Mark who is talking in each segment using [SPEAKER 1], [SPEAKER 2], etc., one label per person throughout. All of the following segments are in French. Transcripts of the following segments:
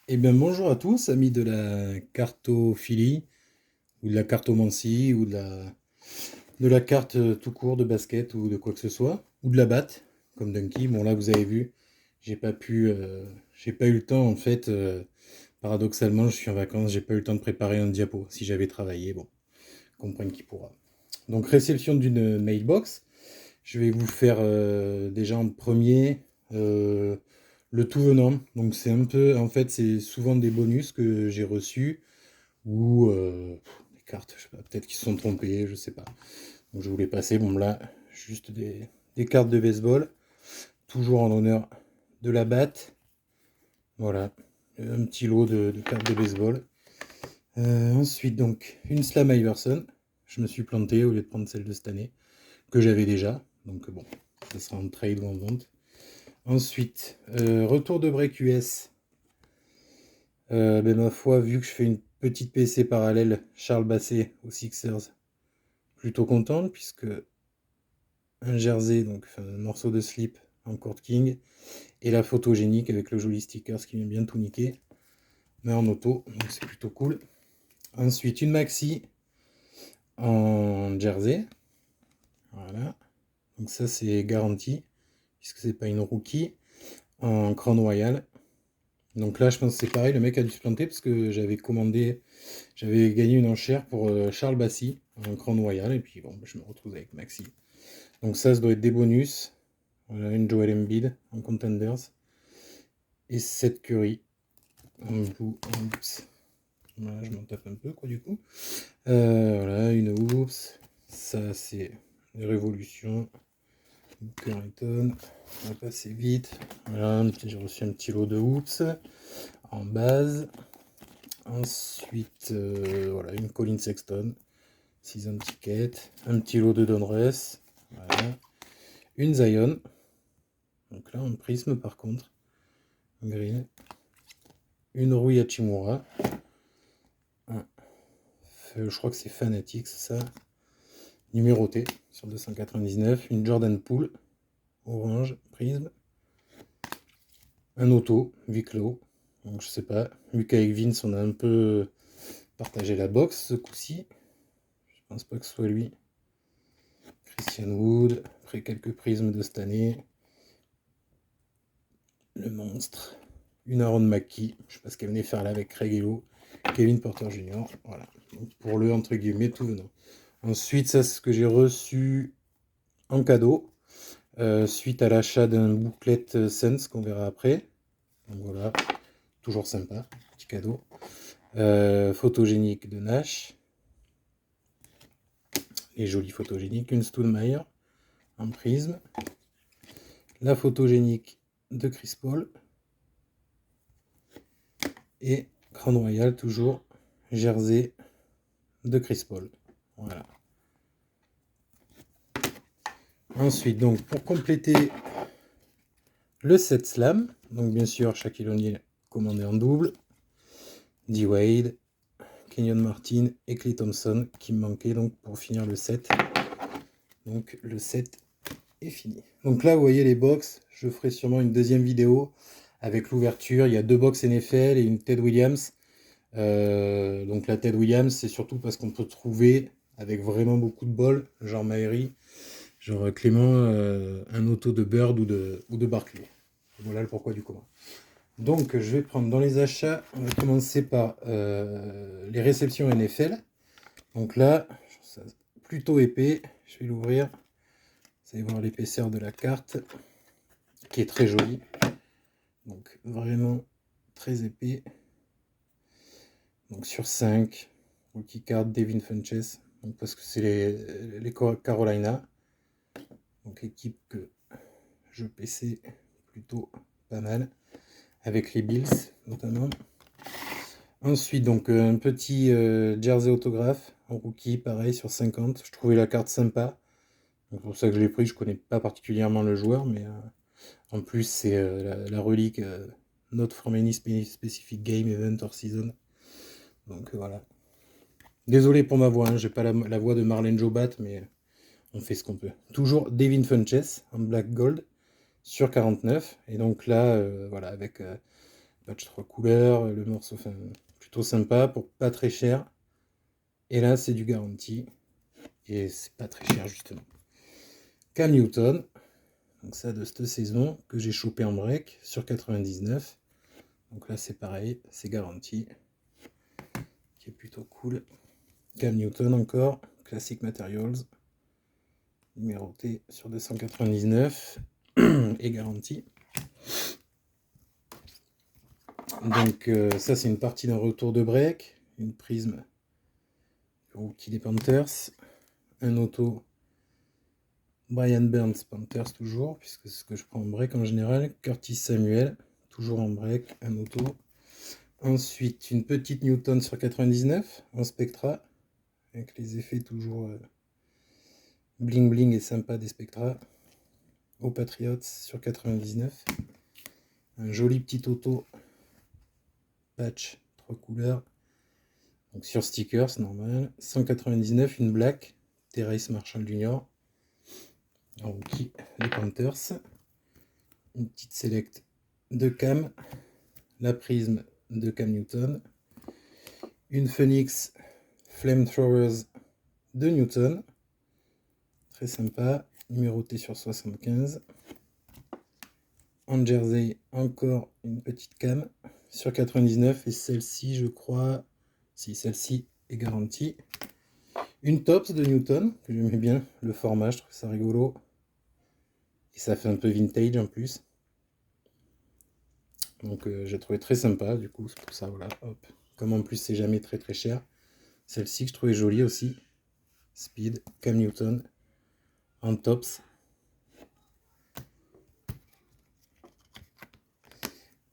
[SPEAKER 1] Eh bien, bonjour à tous, amis de la cartophilie, ou de la cartomancie, ou de la carte tout court de basket, ou de quoi que ce soit, ou de la batte, comme Dunky. Bon, là, vous avez vu, j'ai pas eu le temps, en fait, paradoxalement, je suis en vacances, j'ai pas eu le temps de préparer un diapo. Si j'avais travaillé, bon, comprenne qui pourra. Donc, réception d'une mailbox. Je vais vous faire déjà en premier euh, le tout venant. Donc c'est un peu, en fait, c'est souvent des bonus que j'ai reçus ou des cartes, je sais pas, peut-être qu'ils se sont trompés, je sais pas. Donc je voulais passer, bon là, juste des cartes de baseball, toujours en l'honneur de la batte. Voilà, un petit lot de cartes de baseball. Ensuite, donc, une Slam Iverson. Je me suis planté au lieu de prendre celle de cette année, que j'avais déjà. Donc bon, ça sera en trade ou en vente. Ensuite, retour de break US. Ben, ma foi, vu que je fais une petite PC parallèle, Charles Basset aux Sixers, plutôt contente, puisque un jersey, donc enfin, un morceau de slip en Court King, et la photogénique avec le joli sticker, ce qui vient bien tout niquer, mais en auto, donc c'est plutôt cool. Ensuite, une maxi en jersey, voilà, donc ça c'est garanti, puisque c'est pas une rookie, en Crown Royal. Donc là, je pense que c'est pareil, le mec a dû se planter parce que j'avais gagné une enchère pour Charles Bassi, un Crown Royal, et puis bon, je me retrouve avec Maxi. Donc ça doit être des bonus. Voilà, une Joel Embiid en Contenders, et 7 Curry en Blue Hoops. Voilà, je m'en tape un peu, quoi, du coup. Voilà, une Hoops. Ça, c'est une révolution. Currington. On va passer vite. Voilà, j'ai reçu un petit lot de Hoops en base. Ensuite, voilà, une Colin Sexton, season ticket, un petit lot de Donruss, voilà, une Zion, donc là un prisme par contre, green, une Rui Hachimura, je crois que c'est Fanatics ça, numéroté sur 299, une Jordan Poole, orange, prisme, un auto, Viclo, donc je sais pas, vu qu'avec Vince on a un peu partagé la box ce coup-ci, je pense pas que ce soit lui. Christian Wood, après quelques prismes de cette année. Le monstre. Une Aaron McKee, je sais pas ce qu'elle venait faire là avec Craig Hello. Kevin Porter Jr. Voilà. Donc pour le entre guillemets tout venant. Ensuite, ça c'est ce que j'ai reçu en cadeau. Suite à l'achat d'un booklet Sense qu'on verra après. Donc voilà, toujours sympa, petit cadeau. Photogénique de Nash. Les jolies photogéniques. Une Stoudemire en prisme. La photogénique de Chris Paul. Et Crown Royal, toujours jersey de Chris Paul. Voilà. Ensuite, donc, pour compléter le set slam, donc bien sûr, Shaquille O'Neal commandé en double, D-Wade, Kenyon Martin et Klay Thompson qui me manquaient donc pour finir le set. Donc le set est fini. Donc là, vous voyez les box, je ferai sûrement une deuxième vidéo avec l'ouverture. Il y a deux box NFL et une Ted Williams. Donc la Ted Williams, c'est surtout parce qu'on peut trouver avec vraiment beaucoup de bol, genre Maeri, genre Clément, un auto de Bird ou de Barclay. Voilà le pourquoi du comment. Donc je vais prendre dans les achats, on va commencer par les réceptions NFL. Donc là, plutôt épais, je vais l'ouvrir. Vous allez voir l'épaisseur de la carte, qui est très jolie. Donc vraiment très épais. Donc sur 5, rookie card Devin Funches, donc parce que c'est les Carolina. Donc équipe que je PC plutôt pas mal, avec les Bills notamment. Ensuite, donc un petit jersey autographe en rookie, pareil sur 50. Je trouvais la carte sympa. C'est pour ça que je l'ai pris. Je connais pas particulièrement le joueur, mais en plus, c'est la relique Not from any specific game, event or season. Donc voilà. Désolé pour ma voix, hein, j'ai pas la voix de Marlène Jobat, mais on fait ce qu'on peut. Toujours Devin Funches en black gold sur 49. Et donc là, voilà, avec Patch 3 couleurs, le morceau, enfin, plutôt sympa pour pas très cher. Et là, c'est du garanti. Et c'est pas très cher, justement. Cam Newton. Donc ça, de cette saison, que j'ai chopé en break sur 99. Donc là, c'est pareil, c'est garanti. Qui est plutôt cool. Cam Newton encore. Classic Materials. Numéroté sur 299. Et garanti. Donc ça, c'est une partie d'un retour de break. Une prisme rookie des Panthers. Un auto Brian Burns Panthers toujours, puisque c'est ce que je prends en break en général. Curtis Samuel, toujours en break, un auto. Ensuite, une petite Newton sur 99, en Spectra, avec les effets toujours bling bling et sympa des Spectra. Aux Patriots sur 99. Un joli petit auto patch, 3 couleurs. Donc sur stickers, normal. 199, une black, Terrace Marshall Jr. En rookie, les Panthers. Une petite select de Cam. La prisme de Cam Newton. Une Phoenix Flamethrowers de Newton. Très sympa. Numéroté sur 75. En jersey, encore une petite Cam sur 99. Et celle-ci, je crois, si celle-ci est garantie. Une Tops de Newton, que j'aimais bien. Le format, je trouve ça rigolo. Et ça fait un peu vintage en plus. Donc j'ai trouvé très sympa, du coup, c'est pour ça, voilà, hop. Comme en plus c'est jamais très très cher. Celle-ci que je trouvais jolie aussi. Speed, Cam Newton, en tops.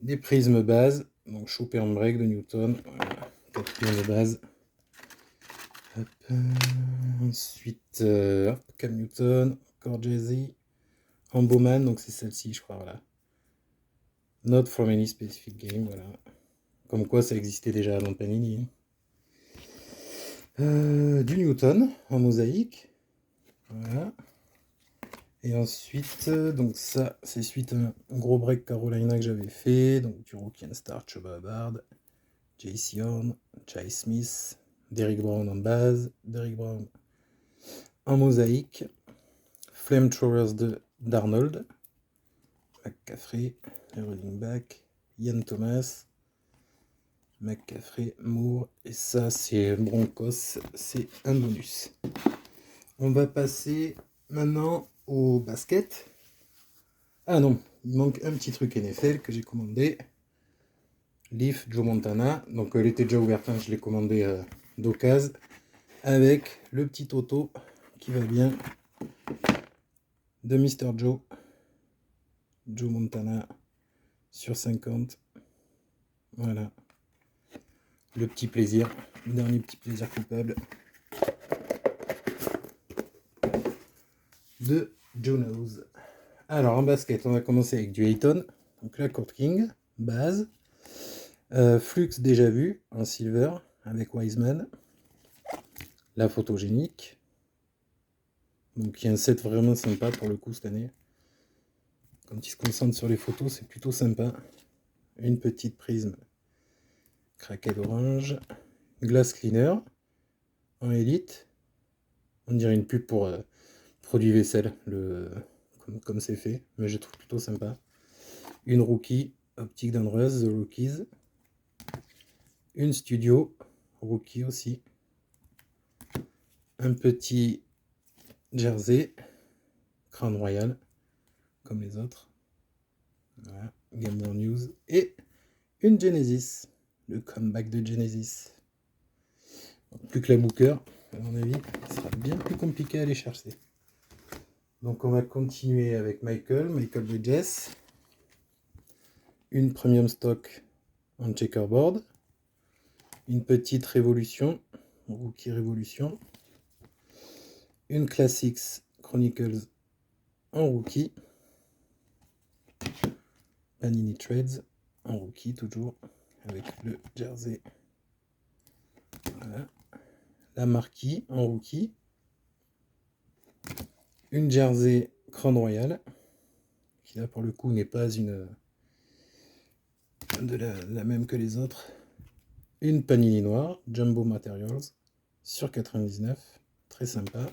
[SPEAKER 1] Des prismes base, donc chopé en break de Newton. Voilà, 4 prismes de base. Hop, ensuite, hop, Cam Newton, encore Jay-Z. En Bowman, donc c'est celle-ci, je crois, voilà. Not from any specific game, voilà. Comme quoi ça existait déjà dans Panini. Du Newton en mosaïque. Voilà. Et ensuite, donc ça, c'est suite à un gros break Carolina que j'avais fait. Donc du Rookie and Star, Chuba Hubbard, J.C. Horn, Chai Smith, Derrick Brown en base, Derrick Brown en mosaïque, Flamethrowers de d'Arnold, McCaffrey, le running back, Ian Thomas, McCaffrey, Moore, et ça c'est Broncos, c'est un bonus. On va passer maintenant au basket. Ah non, il manque un petit truc NFL que j'ai commandé. Leaf Joe Montana. Donc elle était déjà ouverte, hein, je l'ai commandé d'occasion. Avec le petit auto qui va bien de Mr. Joe. Joe Montana sur 50. Voilà. Le petit plaisir. Le dernier petit plaisir coupable de Joe Knows. Alors en basket, on va commencer avec du Ayton. Donc la Court King, base. Flux déjà vu en silver avec Wiseman. La photogénique. Donc il y a un set vraiment sympa pour le coup cette année. Quand il se concentre sur les photos, c'est plutôt sympa. Une petite prisme craquée d'orange. Glass cleaner en élite. On dirait une pub pour produit vaisselle, comme c'est fait, mais je trouve plutôt sympa. Une rookie, optique d'Andrews, The Rookies. Une studio, rookie aussi. Un petit jersey, Crown Royal, comme les autres. Voilà, Game War News. Et une Genesis, le comeback de Genesis. Plus que la Booker, à mon avis, ce sera bien plus compliqué à aller chercher. Donc on va continuer avec Michael Bridges. Une premium stock en checkerboard. Une petite révolution, rookie révolution. Une Classics Chronicles en rookie. Panini Trades en rookie toujours, avec le jersey. Voilà. La Marquis en rookie. Une jersey Crown Royal, qui là pour le coup n'est pas une de la même que les autres. Une Panini noire, Jumbo Materials, sur 99, très sympa.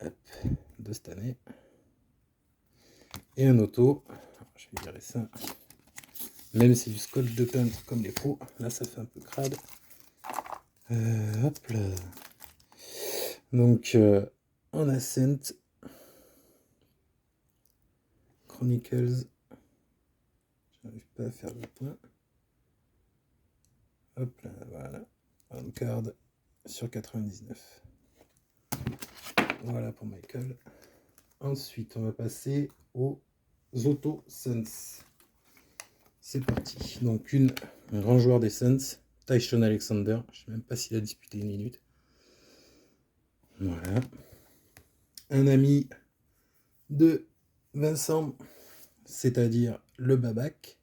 [SPEAKER 1] Hop, de cette année. Et un auto, je vais virer ça. Même si c'est du scotch de peintre comme les pros, là ça fait un peu crade. Hop là. Donc en Ascent, Chronicles, j'arrive pas à faire le point. Hop là, voilà. On card sur 99. Voilà pour Michael. Ensuite, on va passer aux Auto Suns. C'est parti. Donc un grand joueur des Suns, Tyshon Alexander. Je ne sais même pas s'il a disputé une minute. Voilà. Un ami de Vincent, c'est-à-dire le Babac,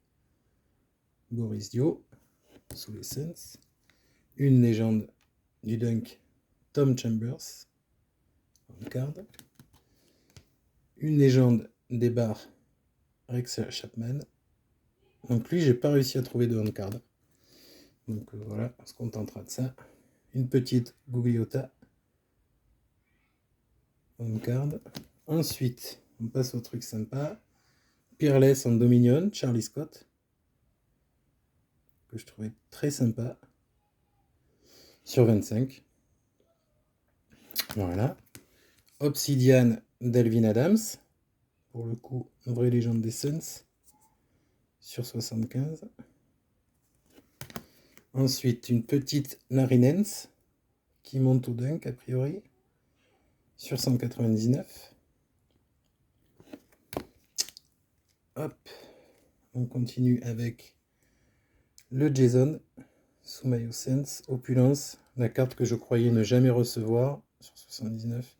[SPEAKER 1] Boris Dio, sous les Suns. Une légende du dunk, Tom Chambers, en card. Une légende des bars, Rex Chapman. Donc lui, j'ai pas réussi à trouver de on-card. Donc voilà, on se contentera de ça. Une petite Gugliotta. On-card. Ensuite, on passe au truc sympa. Peerless en Dominion, Charlie Scott. Que je trouvais très sympa. Sur 25. Voilà. Obsidian d'Alvin Adams. Pour le coup, une vraie légende des Suns. Sur 75. Ensuite, une petite Larry Nance qui monte au dunk a priori sur 199. Hop, on continue avec le Jason sous maillot Sense, Opulence, la carte que je croyais ne jamais recevoir sur 79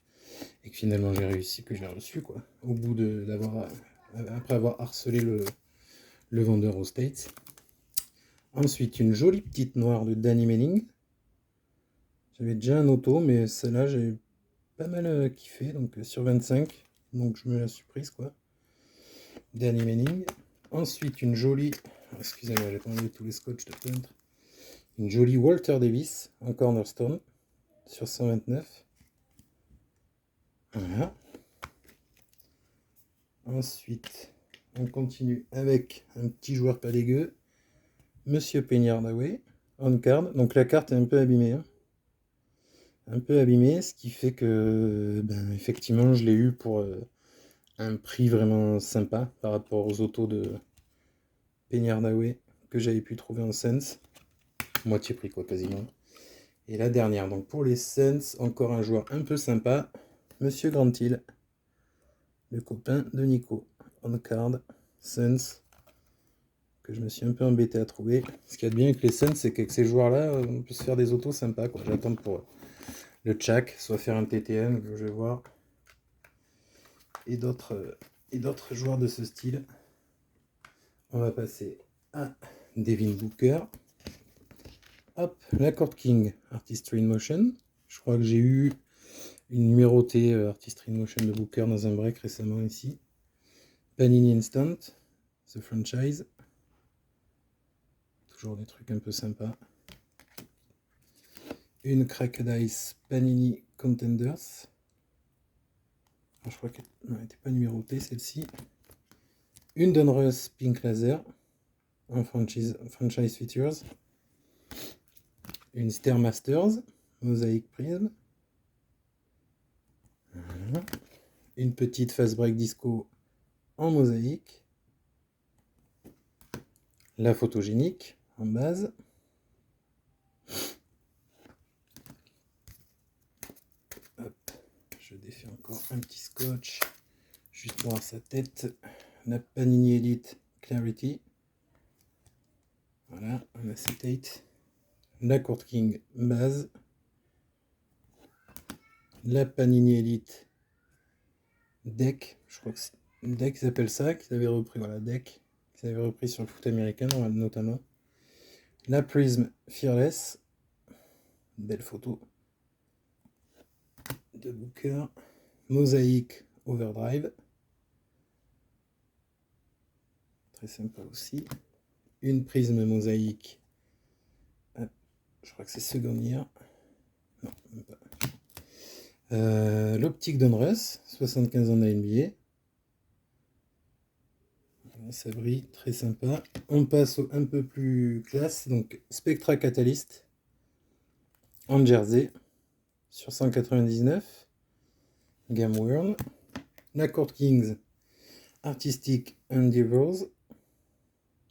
[SPEAKER 1] et que finalement j'ai réussi, que j'ai reçu quoi, au bout après avoir harcelé le vendeur aux States. Ensuite, une jolie petite noire de Danny Manning. J'avais déjà un auto, mais celle-là, j'ai pas mal kiffé, donc sur 25. Donc je me la suis prise, quoi. Danny Manning. Ensuite, une jolie... Excusez-moi, j'ai pas enlevé tous les scotch de peintre. Une jolie Walter Davis en cornerstone sur 129. Voilà. Ensuite, on continue avec un petit joueur pas dégueu. Monsieur Penny Hardaway, on card. Donc la carte est un peu abîmée. Hein. Un peu abîmée, ce qui fait que, effectivement, je l'ai eu pour un prix vraiment sympa par rapport aux autos de Penny Hardaway que j'avais pu trouver en Sense. Moitié prix, quoi, quasiment. Et la dernière, donc pour les Suns, encore un joueur un peu sympa, Monsieur Grant Hill, le copain de Nico. On card, Suns, que je me suis un peu embêté à trouver. Ce qu'il y a de bien avec les Suns, c'est qu'avec ces joueurs-là, on peut se faire des autos sympas. J'attends pour le Tchak, soit faire un TTN, que je vais voir, et d'autres joueurs de ce style. On va passer à Devin Booker. Hop, la Court King, Artistry in Motion. Je crois que j'ai eu une numérotée Artistry in Motion de Booker dans un break récemment ici. Panini Instant, The Franchise. Toujours des trucs un peu sympas. Une Cracked Ice Panini Contenders. Alors, je crois qu'elle n'était pas numérotée celle-ci. Une Donruss Pink Laser en franchise Features. Une Stairmasters Mosaic Prism. Voilà. Une petite Fast Break Disco en mosaïque. La photogénique en base. Hop, je défais encore un petit scotch juste pour voir sa tête. La Panini Elite Clarity. Voilà, un acetate. La Court King base. La Panini Elite Deck. Je crois que c'est Deck qu'ils appellent ça, qu'ils avaient repris. Voilà, Deck. Qu'ils avaient repris sur le foot américain notamment. La Prism Fearless. Belle photo de Booker. Mosaïque Overdrive. Très sympa aussi. une prisme mosaïque. Je crois que c'est second year. Non, même pas. L'optique Donruss, 75 ans de la NBA. Ça brille, très sympa. On passe au un peu plus classe, donc Spectra Catalyst en jersey sur 199. Game World. La Court Kings Artistic Endeavors.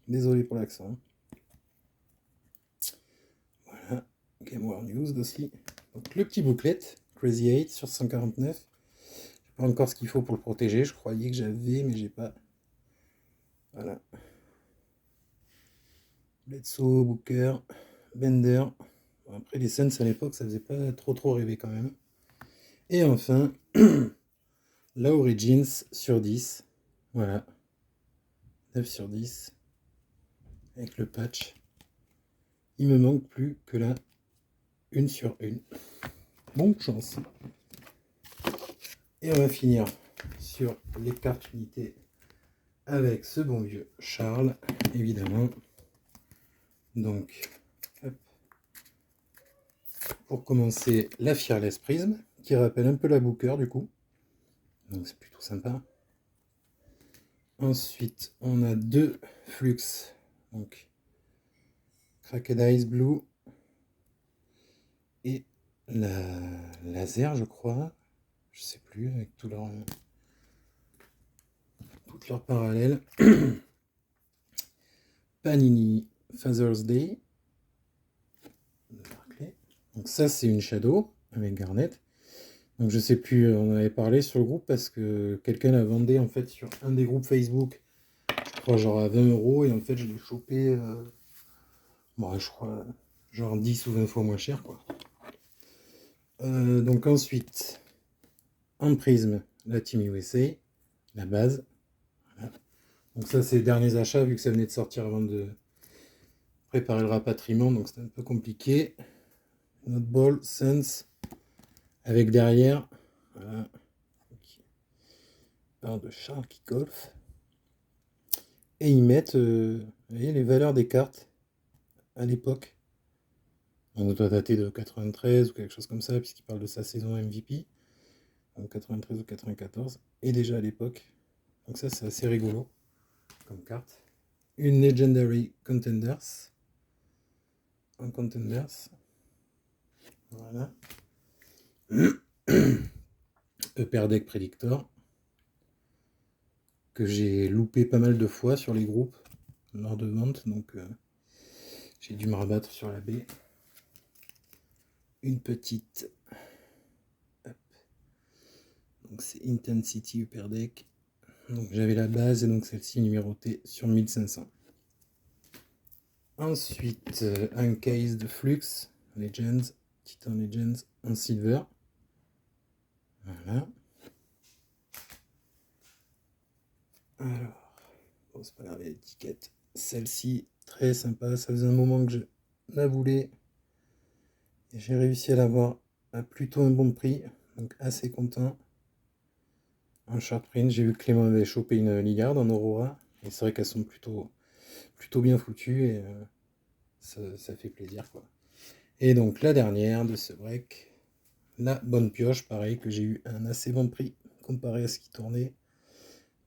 [SPEAKER 1] Désolé pour l'accent. Voilà. Game World News aussi. Donc le petit booklet Crazy 8 sur 149. J'ai pas encore ce qu'il faut pour le protéger. Je croyais que j'avais, mais j'ai pas. Voilà. Bledsoe, Booker, Bender. Bon, après les Suns à l'époque, ça faisait pas trop rêver quand même. Et enfin, la Origins sur 10. Voilà. 9 sur 10. Avec le patch. Il me manque plus que la 1 sur 1. Bonne chance. Et on va finir sur les cartes unités avec ce bon vieux Charles, évidemment. Donc, hop. Pour commencer, la Fearless Prism, qui rappelle un peu la Booker du coup. Donc c'est plutôt sympa. Ensuite, on a deux Flux. Donc, Cracked Ice Blue et la Laser, je crois. Je sais plus, avec toutes leurs parallèles. Panini Father's Day. Donc ça, c'est une Shadow avec Garnet. Donc je sais plus, on en avait parlé sur le groupe parce que quelqu'un la vendait en fait sur un des groupes Facebook. Je crois genre à 20 € et en fait je l'ai chopé, bon, je crois genre 10 ou 20 fois moins cher quoi. Donc ensuite, en prisme, la Team USA, la base. Voilà. Donc ça c'est les derniers achats vu que ça venait de sortir avant de préparer le rapatriement, donc c'était un peu compliqué. Notre ball, Sense, avec derrière, voilà, part de Charles qui golf. Et ils mettent vous voyez, les valeurs des cartes à l'époque. On doit dater de 93 ou quelque chose comme ça, puisqu'il parle de sa saison MVP. Donc 93 ou 94. Et déjà à l'époque. Donc ça, c'est assez rigolo comme carte. Une Legendary Contenders. Un Contenders. Voilà. Upper Deck Predictor. Que j'ai loupé pas mal de fois sur les groupes lors de vente. Donc j'ai dû me rabattre sur la baie. Une petite. Hop. Donc c'est Intensity Upper Deck. Donc j'avais la base et donc celle-ci numérotée sur 1500. Ensuite, un case de Flux Legends, Titan Legends en silver. Voilà. Alors, bon, c'est pas grave, l'étiquette. Celle-ci, très sympa. Ça faisait un moment que je la voulais. Et j'ai réussi à l'avoir à plutôt un bon prix. Donc assez content. En short print, j'ai vu que Clément avait chopé une Lillard en Aurora. Et c'est vrai qu'elles sont plutôt bien foutues. Et ça fait plaisir quoi. Et donc la dernière de ce break. La bonne pioche, pareil, que j'ai eu à un assez bon prix comparé à ce qui tournait.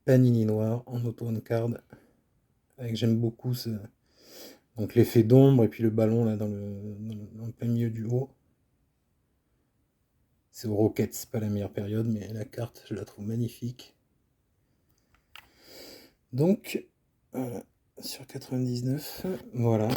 [SPEAKER 1] Panini noir en auto-on card. Avec j'aime beaucoup donc l'effet d'ombre et puis le ballon là dans le plein milieu du haut. C'est au Rockets, c'est pas la meilleure période, mais la carte, je la trouve magnifique. Donc, sur 99, voilà.